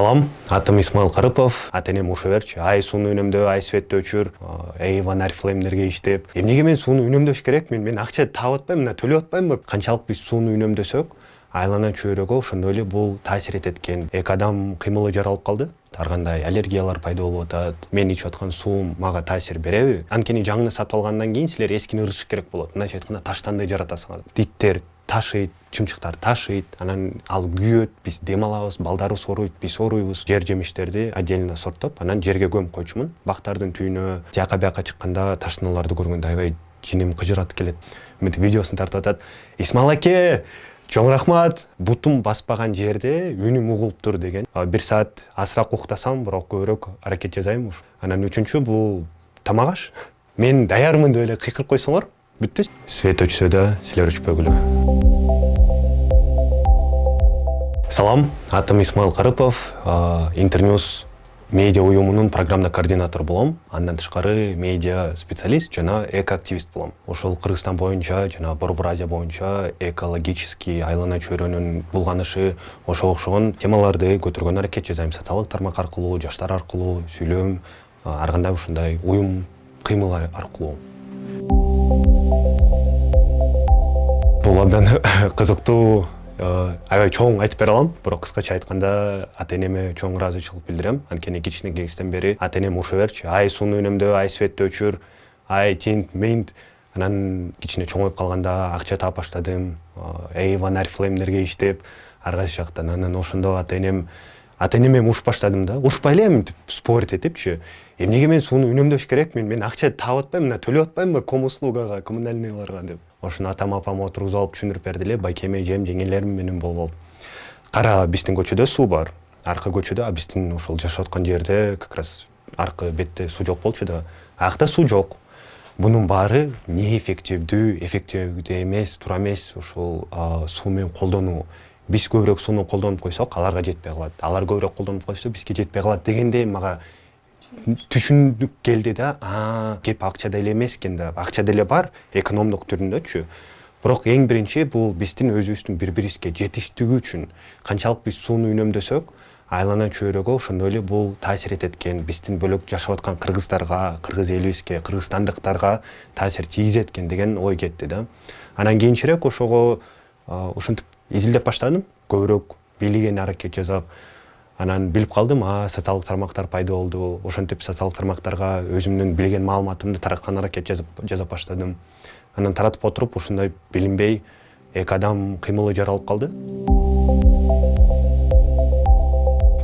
Салам, атым Исмаил Карыпов, ата-энем ушеверчи, ай сууну үнөмдөө, ай светтөөчүр, Avon Oriflame'дерге иштеп. Эмнеге мен сууну үнөмдөш керек? Мен акча таап атпаймынбы, мына төлөп атпаймынбы? Канчалык биз сууну үнөмдөсөк, айлана чөйрөгө ошондой эле бул таасир этет экен. Эки адам кыймылы жаралып калды. Ар кандай аллергиялар пайда болуп атат. Мен ичип аткан суум мага таасир береби? Анткени жаңыны сатып алгандан кийин силер эскини ырышыш керек болот. Мындайча айтканда таштанды жаратасыңар. Диктер ташыйт, чымчыктар ташыйт, анан ал күйөт, биз дем алабыз, балдарыбыз ооруйт, биз ооруйбуз. Жер жемиштерди отдельно сорттоп, анан жерге көмүп койчумун. Бактардын түйүнө, тияка бияка чыкканда таштаналарды көргөндө аябай жиним кыжырат келет. Мынтип видеосун тартып атат. Исмаил аке, чоң рахмат. Бутум баспаган жерде үнүм угулуптур деген. Бир саат азыраак уктасам, бирок көбүрөөк аракет жасайм. Анан үчүнчү бул тамак аш. Мен даярмын деп эле кыйкырып койсоңор, бүттү. Свет өчсө да силер өчпөгүлө. Салам, атым Исмаил Карыпов, Интерньюз медиа уюмунун программда координатор болом. Андан тышкары медиа специалист жана экоактивист болом. Ошол Кыргызстан боюнча жана Борбор Азия боюнча экологический айлана чөйрөнүн булганышы, ошого окшогон темаларды көтөргөн аракет жасайм. Социалдык тармак аркылуу, жаштар аркылуу сүйлөм, ар кандай ушундай уюм кыймыл аркылуу. Бул абдан кызыктуу, аябай чоң айтып бере алам, бирок кыскача айтканда ата-энеме чоң ыраазычылык билдирем. Анткени кичине кезиктен бери ата-энем ушеверчи, ай сууну үнөмдөө, ай светтөөчүр, ай тинт, мейнт. Анан кичине чоңоюп калганда акча таап баштадым. Avon Oriflame'дерге иштеп, ар кайсы жактан. Анан ошондо ата-энеме уруш баштадым да. Урушпай эле мынтип спорить этипчи. Эмнеге мен сууну үнөмдөш керек? Мен акча таап атпаймынбы, мына төлөп атпаймынбы комуслугага, коммунальныйларга деп. Ошону атам апам отургузуп алып түшүндүрүп берди эле. Байкеме жеңелерим менен болуп. Кара биздин көчөдө суу бар. Аркы көчөдө, биздин ошол жашап аткан жерде как раз аркы бетте суу жок болчу да. Акта суу жок. Бунун баары неэффективдүү, эффективдүү эмес, туура эмес ошол суу менен колдонуу. Биз көбүрөөк сууну колдонуп койсок, аларга жетпей калат. Алар көбүрөөк колдонуп койсо, бизге жетпей калат дегенде мага түшүндүк келди да. Кеп акчада эле эмес экен да. Акчада эле бар, экономдук түрүндөчү. Бирок эң биринчи бул биздин өзүбүздүн бири-бирибизге жетиштиги үчүн канчалык биз сууну үнөмдөсөк, айлана чөйрөгө ошондой эле бул таасир этет экен. Биздин бөлөк жашап аткан кыргыздарга, кыргыз элибизге, кыргызстандыктарга таасир тийгизет экен деген ой кетти да. Анан кийинчерээк ошого ушинтип изилдеп баштадым, көбүрөөк билген аракет жасап. Анан билип калдым, социалдык тармактар пайда болду. Ошентип социалдык тармактарга өзүмдүн билген маалыматымды тараткан аракет жасап баштадым. Анан таратып отуруп ушундай билинбей эки адам кыймылы жаралып калды.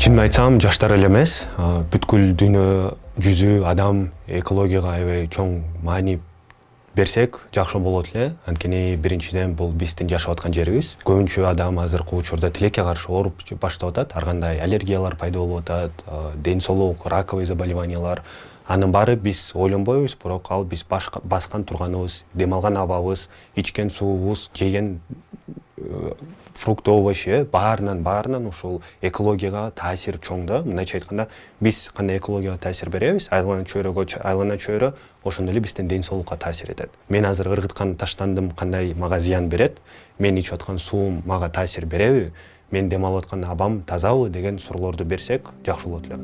Чынын айтсам, жаштар эле эмес, бүткүл дүйнө жүзү адам экологияга аябай чоң маани берсек жакшы болот эле. Анткени биринчиден бул биздин жашап аткан жерибиз. Көбүнчө адам азыркы учурда тилекке каршы ооруп баштап атат. Ар кандай аллергиялар пайда болуп атат, ден соолук, раковый заболеваниялар. Анын баары биз ойлонбойбуз, бирок ал биз баскан турганыбыз, дем алган абабыз, ичкен суубуз, жеген фрукт, овощ, баарынан ушул экологияга таасир чоң да. Мындайча айтканда, биз кандай экологияга таасир беребиз, айлана чөйрө ошондой эле биздин ден соолукка таасир этет. Мен азыр ыргыткан таштандым кандай мага зыян берет? Мен ичип аткан суум мага таасир береби? Мен дем алып аткан абам тазабы деген суроолорду берсек жакшы болот эле.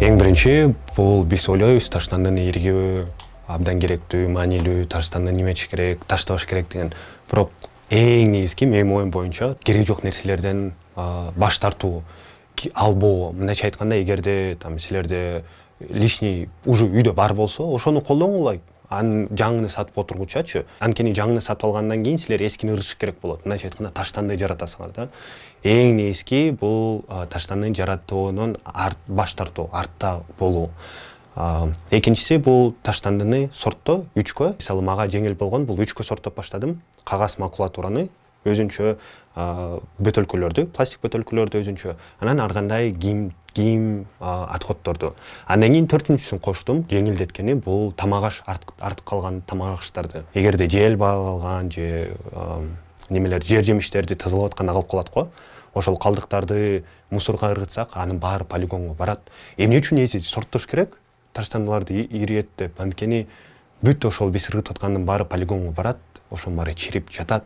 Эң биринчи бул биз ойлойбуз таштандын эригиби абдан керектүү, маанилүү, таштанды неметиш керек, таштабаш керек деген. Бирок эң негизги менин оюм боюнча кереги жок нерселерден баш тартуу, албоо. Мындайча айтканда, эгерде силерде лишний уже үйдө бар болсо, ошону колдоңула. Анын жаңыны сатып отургучачы. Анткени жаңыны сатып алгандан кийин силер эскини ырышыш керек болот. Мындайча айтканда, таштанды жаратасыңар да. Эң негизги бул таштандын жаратуунун баш тартуу, артта болуу. Экинчиси бул таштандыны сорттоо, үчкө. Мисалы мага жеңил болгон бул үчкө сорттоп баштадым. Кагаз макулатураны өзүнчө, бөтөлкөлөрдү, пластик бөтөлкөлөрдү өзүнчө. Анан ар кандай кийим отходторду. Андан кийин төртүнчүсүн коштум. Жеңилдеткени бул тамак аш, артып калган тамак аштарды. Эгерде жел калган же немелер, жер жемиштерди тазалап атканда калып калат го. Ошол калдыктарды мусорго ыргытсак, анын баары полигонго барат. Эмне үчүн сорттош керек? Таштандыларды ириеттеп, анткени бүт ошол биз ыргытып аткандын баары полигонго барат, ошонун баары чирип жатат.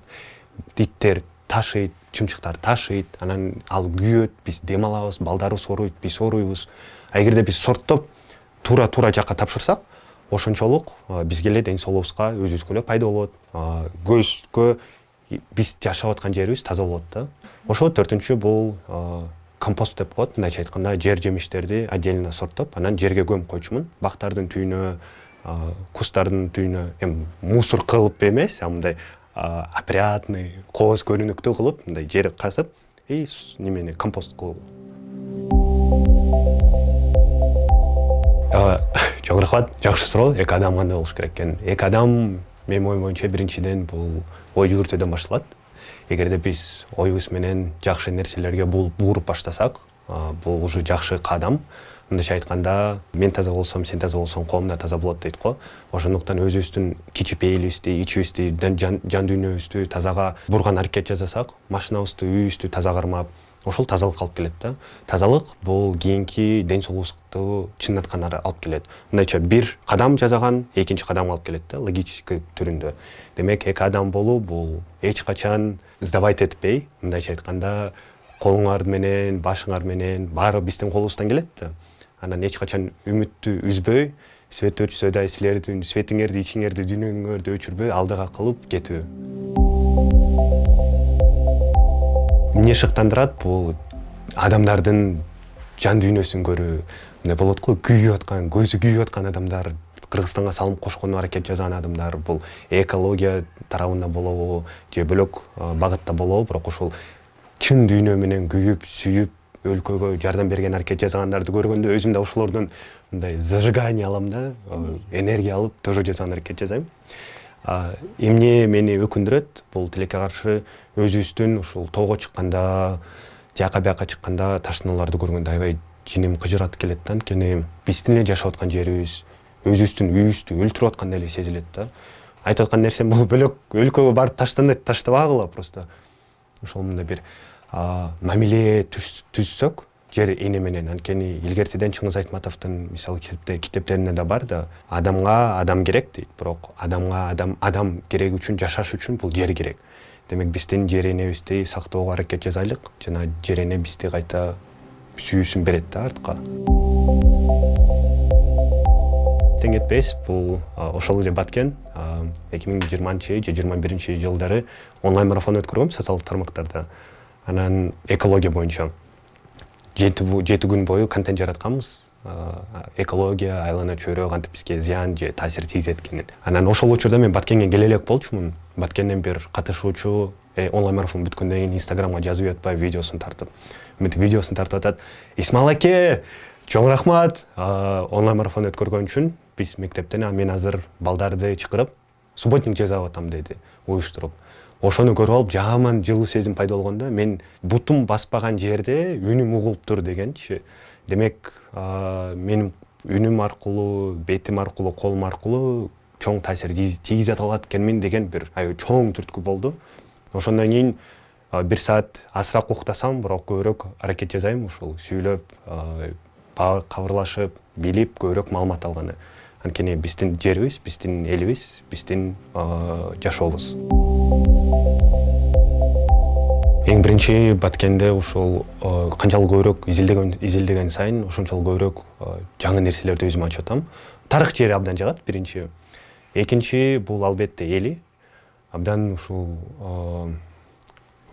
Диктер ташыйт, чымчыктарды ташыйт, анан ал күйөт, биз дем алабыз, балдарыбыз ооруйт, биз ооруйбуз. Эгерде биз сорттоп туура жакка тапшырсак, ошончолук бизге эле ден соолугубузга өзүбүзгө эле пайда болот. Көзгө биз жашап аткан жерибиз таза болот да. Ошо төртүнчү бул компост деп коет. Мындайча айтканда, жер жемиштерди отдельно сорттоп, анан жерге көмүп койчумун. Бактардын түйүнө, кустардын түйүнө, эми мусор кылып эмес, мындай опрятный, кооз көрүнүктүү кылып, мындай жер казып, немени компост кылып. Чоң рахмат, жакшы суроо. Эки адам кандай болуш керек экен? Эки адам, менин оюм боюнча, биринчиден бул ой жүгүртүүдөн башталат. Эгерде биз оюбуз менен жакшы нерселерге буруп баштасак, бул уже жакшы кадам. Мындайча айтканда, мен таза болсом, сен таза болсоң, коом да таза болот дейт го. Ошондуктан өзүбүздүн кичипейилибизди, ичибизди, жан дүйнөбүздү тазага бурган аракет жасасак, машинабызды, үйүбүздү таза кармап, ошол тазалык алып келет да. Тазалык бул кийинки ден соолугубузду чындатканга алып келет. Мындайча бир кадам жасаган экинчи кадамга алып келет да, логический түрүндө. Демек, эки адам болуу бул эч качан сдавать этпей, мындайча айтканда, колуңар менен, башыңар менен баары биздин колубуздан келет да. Анан эч качан үмүттү үзбөй, свет өчсө да силердин светиңерди, ичиңерди, дүйнөңөрдү өчүрбөй алдыга кылып кетүү. Эмне шыктандырат, бул адамдардын жан дүйнөсүн көрүү. Мындай болот го, күйүп аткан, көзү күйүп аткан адамдар, Кыргызстанга салым кошконго аракет жасаган адамдар, бул экология тарабында болобу, же бөлөк багытта болобу, бирок ошол чын дүйнө менен күйүп, сүйүп, өлкөгө жардам берген аракет жасагандарды көргөндө өзүм да ошолордон мындай зажигание алам да, энергия алып, тоже жасаган аракет жасайм. Эмне мени өкүндүрөт, бул тилекке каршы өзүбүздүн ушул тоого чыкканда, тияка бияка чыкканда таштаналарды көргөндө аябай жиним кыжырат келет да. Анткени биздин эле жашап аткан жерибиз, өзүбүздүн үйүбүздү өлтүрүп аткандай эле сезилет да. Айтып аткан нерсем бул бөлөк өлкөгө барып таштабагыла просто. Ошол мындай бир мамиле түзсөк жер эне менен. Анткени илгертеден Чыңгыз Айтматовдун мисалы китептеринде да бар да, адамга адам керек дейт, бирок адамга адам кереги үчүн, жашаш үчүн бул жер керек. Демек, биздин жер энебизди сактоого аракет жасайлык, жана жер эне бизди кайта сүйүүсүн берет да артка. Тең этпейбиз, бул ошол эле Баткен 2020 же 2021 жылдары онлайн марафон өткөргөм социалдык тармактарда. Анан экология боюнча 7 күн бою контент жаратканбыз. Экология, айлана чөйрө кантип бизге зыян же таасир тийгизет экенин. Анан ошол учурда мен Баткенге келе элек болчумун. Баткенден бир катышуучу онлайн марафон бүткөндөн кийин Инстаграмга жазып жатпай, видеосун тартып. Мынтип видеосун тартып атат. Исмаил аке, чоң рахмат онлайн марафон өткөргөн үчүн. Биз мектептен мен азыр балдарды чакырып субботник жасап атам деди, уюштуруп. Ошону көрүп алып жаман жылуу сезим пайда болгондо, мен бутум баспаган жерде үнүм угулуптур дегенчи. Демек, менин үнүм аркылуу, бетим аркылуу, колум аркылуу чоң таасир тийгизе алат экенмин деген бир чоң түрткү болду. Ошондон кийин 1 саат азыраак уктасам, бирок көбүрөөк аракет жасайм, ушул сүйлөп, кабырлашып, билип, көбүрөөк маалымат алганы. Анткени биздин жерибиз, биздин элибиз, биздин жашообуз. Эң биринчи Баткенде ушул канчалык көбүрөөк изилдеген сайын ошончолук көбүрөөк жаңы нерселерди өзүм ачып атам. Тарых жери абдан жагат, биринчи. Экинчи бул албетте эли. Абдан ушул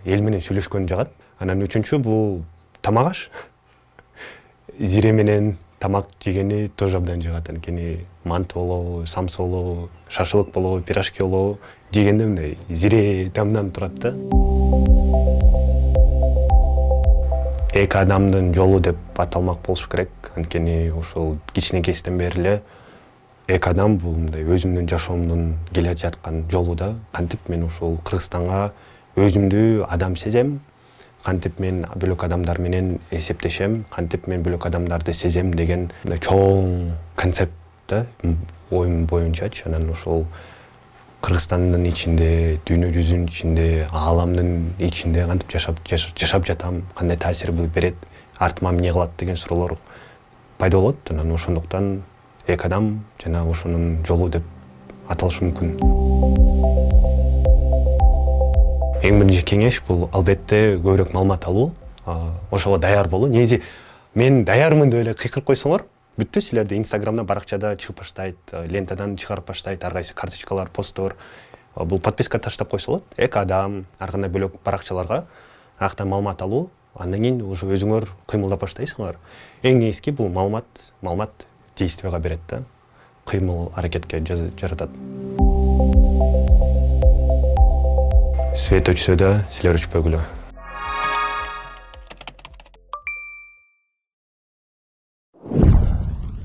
эл менен сүйлөшкөн жагат. Анан үчүнчү бул тамак аш. Зире менен тамак жегени тоже абдан жагат. Анткени манты болобу, самсы болобу, шашлык болобу, пирожки болобу жегенде мындай зире дамдан турат да. Эки адамдын жолу деп аталмак болуш керек. Анткени ушул кичине кезден бери эле эки адам бул мындай өзүмдүн жашоомдун келе жаткан жолу да. Кантип мен ушул Кыргызстанга өзүмдү адам сезем, кантип мен бөлөк адамдар менен эсептешем, кантип мен бөлөк адамдарды сезем деген чоң концепт да, оюм боюнчачы. Анан ошол Кыргызстандын ичинде, дүйнө жүзүнүн ичинде, ааламдын ичинде кантип жашап жатам, кандай таасир берет, артыма эмне кылат деген суроолор пайда болот. Анан ошондуктан эки адам жана ошонун жолу деп аталышы мүмкүн. Эң биринчи кеңеш бул албетте көбүрөөк маалымат алуу, ошого даяр болуу. Негизи мен даярмын деп эле кыйкырып койсоңор, бүттү, силерде инстаграмда, баракчада чыгып баштайт, лентадан чыгарып баштайт, ар кайсы карточкалар, посттор. Бул подписка таштап койсо болот. Эки адам, ар кандай бөлөк баракчаларга аяктан маалымат алуу, андан кийин уже өзүңөр кыймылдап баштайсыңар. Эң негизги бул маалымат действияга берет да. Кыймыл аракетке жаратат. Свет өчсө да, силер өчпөгүлө.